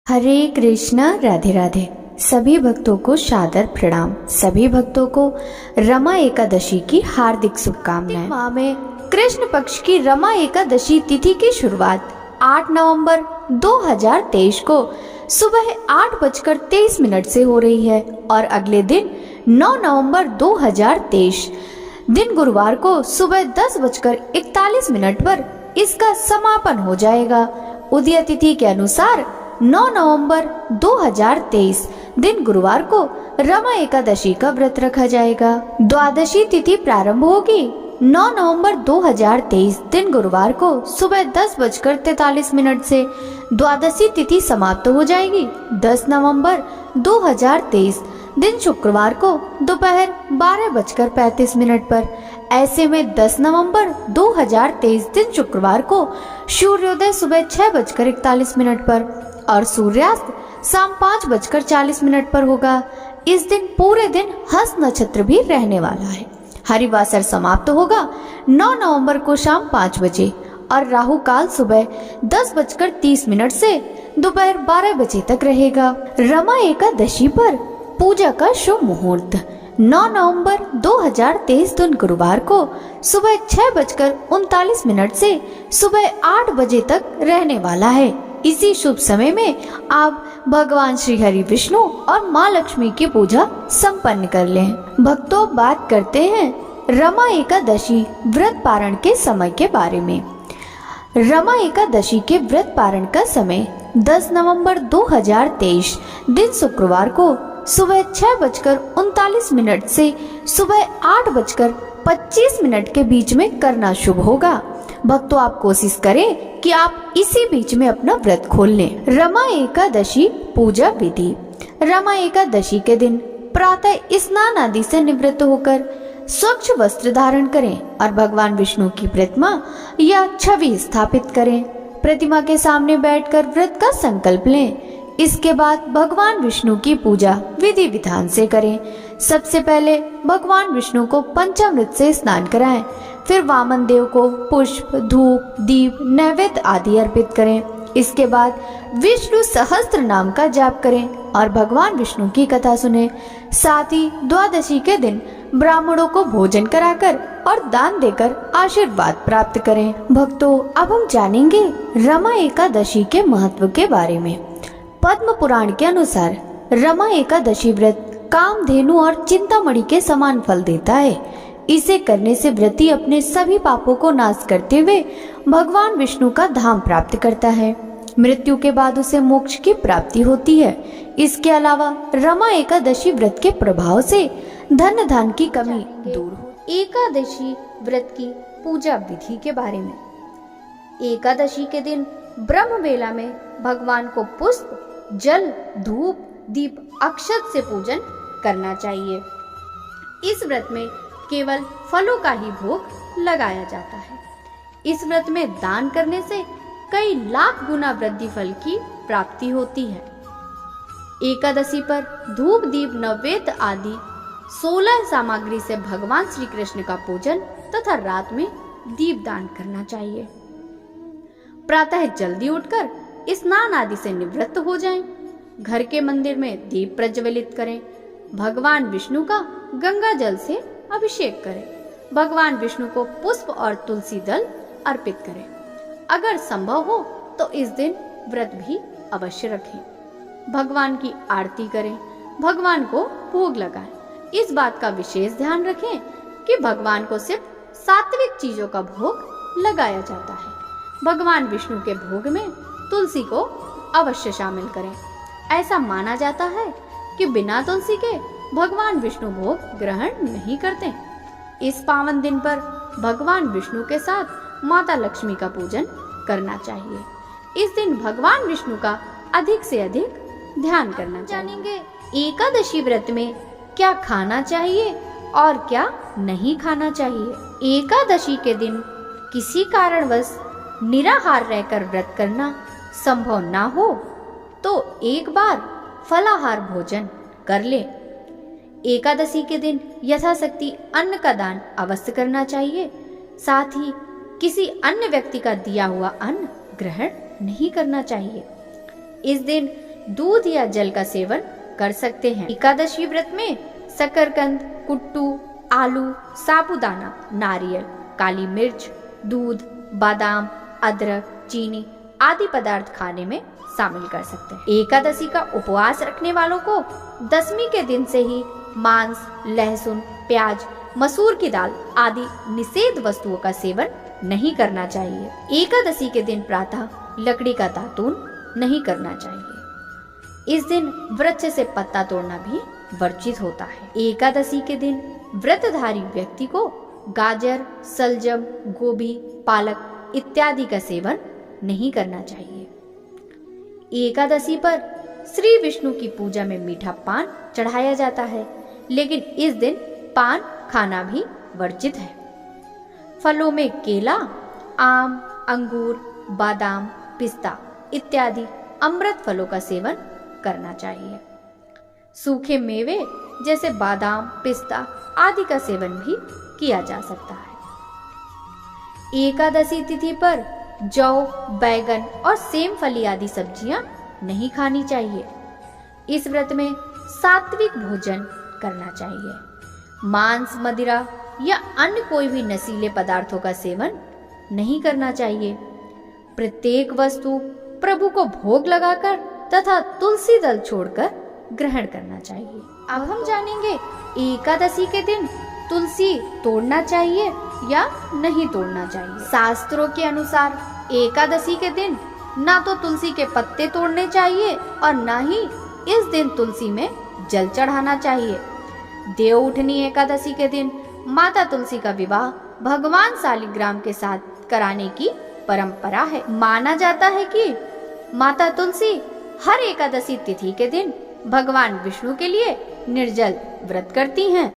हरे कृष्णा, राधे राधे। सभी भक्तों को सादर प्रणाम। सभी भक्तों को रमा एकादशी की हार्दिक शुभकामनाएं। माह में कृष्ण पक्ष की रमा एकादशी तिथि की शुरुआत 8 नवंबर 2023 को सुबह 8:23 से हो रही है और अगले दिन 9 नवंबर 2023 दिन गुरुवार को सुबह 10:41 पर इसका समापन हो जाएगा। उदय तिथि के अनुसार 9 नवंबर 2023 दिन गुरुवार को रमा एकादशी का व्रत रखा जाएगा। द्वादशी तिथि प्रारंभ होगी 9 नवंबर 2023 दिन गुरुवार को सुबह 10:43 से द्वादशी तिथि समाप्त हो जाएगी 10 नवंबर 2023 दिन शुक्रवार को दोपहर 12:35 पर। ऐसे में 10 नवंबर 2023 दिन शुक्रवार को सूर्योदय सुबह 6:41 पर और सूर्यास्त शाम 5:40 पर होगा। इस दिन पूरे दिन हस्त नक्षत्र भी रहने वाला है। हरिवासर समाप्त होगा 9 नवंबर को शाम 5 बजे और राहु काल सुबह 10:30 से दोपहर 12 बजे तक रहेगा। रमा एकादशी पर पूजा का शुभ मुहूर्त 9 नवंबर 2023 दिन गुरुवार को सुबह 6:39 से सुबह 8 बजे तक रहने वाला है। इसी शुभ समय में आप भगवान श्री हरि विष्णु और माँ लक्ष्मी की पूजा संपन्न कर लें। भक्तों, बात करते हैं रमा एकादशी व्रत पारण के समय के बारे में। रमा एकादशी के व्रत पारण का समय 10 नवंबर 2023 दिन शुक्रवार को सुबह 6:39 से सुबह 8:25 के बीच में करना शुभ होगा। भक्तों, आप कोशिश करें कि आप इसी बीच में अपना व्रत खोल लें। रमा एकादशी पूजा विधि। रमा एकादशी के दिन प्रातः स्नान आदि से निवृत्त होकर स्वच्छ वस्त्र धारण करें और भगवान विष्णु की प्रतिमा या छवि स्थापित करें। प्रतिमा के सामने बैठकर व्रत का संकल्प लें। इसके बाद भगवान विष्णु की पूजा विधि विधान से करें। सबसे पहले भगवान विष्णु को पंचामृत से स्नान कराएं। फिर वामन देव को पुष्प, धूप, दीप, नैवेद्य आदि अर्पित करें। इसके बाद विष्णु सहस्त्र नाम का जाप करें और भगवान विष्णु की कथा सुनें। साथ ही द्वादशी के दिन ब्राह्मणों को भोजन कराकर और दान देकर आशीर्वाद प्राप्त करें। भक्तों, अब हम जानेंगे रमा एकादशी के महत्व के बारे में। पद्म पुराण के अनुसार रमा एकादशी व्रत कामधेनु और चिंतामणि के समान फल देता है। इसे करने से व्रती अपने सभी पापों को नाश करते हुए भगवान विष्णु का धाम प्राप्त करता है। मृत्यु के बाद उसे मोक्ष की प्राप्ति होती है। इसके अलावा रमा एकादशी व्रत के प्रभाव से धन धान की कमी दूर हो। एकादशी व्रत की पूजा विधि के बारे में। एकादशी के दिन ब्रह्म वेला में भगवान को पुष्प, जल, धूप, दीप, अक्षत से पूजन करना चाहिए। इस व्रत में केवल फलों का ही भोग लगाया जाता है। इस व्रत में दान करने से कई लाख गुना वृद्धि फल की प्राप्ति होती है। एकादशी पर धूप, दीप, नैवेद्य आदि 16 सामग्री से भगवान श्री कृष्ण का पूजन तथा रात में दीप दान करना चाहिए। प्रातः जल्दी उठकर स्नान आदि से निवृत्त हो जाएं। घर के मंदिर में दीप प्रज्वलित करें। भगवान विष्णु का गंगा जल से अभिषेक करें। भगवान विष्णु को पुष्प और तुलसी दल अर्पित करें। अगर संभव हो तो इस दिन व्रत भी अवश्य रखें। भगवान की आरती करें। भगवान को भोग लगाएं। इस बात का विशेष ध्यान रखें कि भगवान को सिर्फ सात्विक चीजों का भोग लगाया जाता है। भगवान विष्णु के भोग में तुलसी को अवश्य शामिल करें। ऐसा माना जाता है कि बिना तुलसी के भगवान विष्णु भोग ग्रहण नहीं करते। इस पावन दिन पर भगवान विष्णु के साथ माता लक्ष्मी का पूजन करना चाहिए। इस दिन भगवान विष्णु का अधिक से अधिक ध्यान करना चाहिए। जानेंगे एकादशी व्रत में क्या खाना चाहिए और क्या नहीं खाना चाहिए। एकादशी के दिन किसी कारणवश निराहार रहकर व्रत करना संभव ना हो तो एक बार फलाहार भोजन कर ले। एकादशी के दिन यथाशक्ति अन्न का दान अवश्य करना चाहिए। साथ ही किसी अन्य व्यक्ति का दिया हुआ अन्न ग्रहण नहीं करना चाहिए। इस दिन दूध या जल का सेवन कर सकते हैं। एकादशी व्रत में शकरकंद, कुट्टू, आलू, साबूदाना, नारियल, काली मिर्च, दूध, बादाम, अदरक, चीनी आदि पदार्थ खाने में शामिल कर सकते हैं। एकादशी का उपवास रखने वालों को दशमी के दिन से ही मांस, लहसुन, प्याज, मसूर की दाल आदि निषेध वस्तुओं का सेवन नहीं करना चाहिए। एकादशी के दिन प्रातः लकड़ी का दातून नहीं करना चाहिए। इस दिन वृक्ष से पत्ता तोड़ना भी वर्जित होता है। एकादशी के दिन व्रतधारी व्यक्ति को गाजर, सलजम, गोभी, पालक इत्यादि का सेवन नहीं करना चाहिए। एकादशी पर श्री विष्णु की पूजा में मीठा पान चढ़ाया जाता है, लेकिन इस दिन पान खाना भी वर्जित है। फलों में केला, आम, अंगूर, बादाम, पिस्ता इत्यादि अमृत फलों का सेवन करना चाहिए। सूखे मेवे जैसे बादाम, पिस्ता आदि का सेवन भी किया जा सकता है। एकादशी तिथि पर जौ, बैगन और सेम फली आदि सब्जियां नहीं खानी चाहिए। इस व्रत में सात्विक भोजन करना चाहिए। मांस, मदिरा या अन्य कोई भी नशीले पदार्थों का सेवन नहीं करना चाहिए। प्रत्येक वस्तु प्रभु को भोग लगाकर तथा तुलसी दल छोड़कर ग्रहण करना चाहिए। अब हम जानेंगे एकादशी के दिन तुलसी तोड़ना चाहिए या नहीं तोड़ना चाहिए। शास्त्रों के अनुसार एकादशी के दिन ना तो तुलसी के पत्ते तोड़ने चाहिए और ना ही इस दिन तुलसी में जल चढ़ाना चाहिए। देवउठनी एकादशी के दिन माता तुलसी का विवाह भगवान शालिग्राम के साथ कराने की परंपरा है। माना जाता है कि माता तुलसी हर एकादशी तिथि के दिन भगवान विष्णु के लिए निर्जल व्रत करती हैं।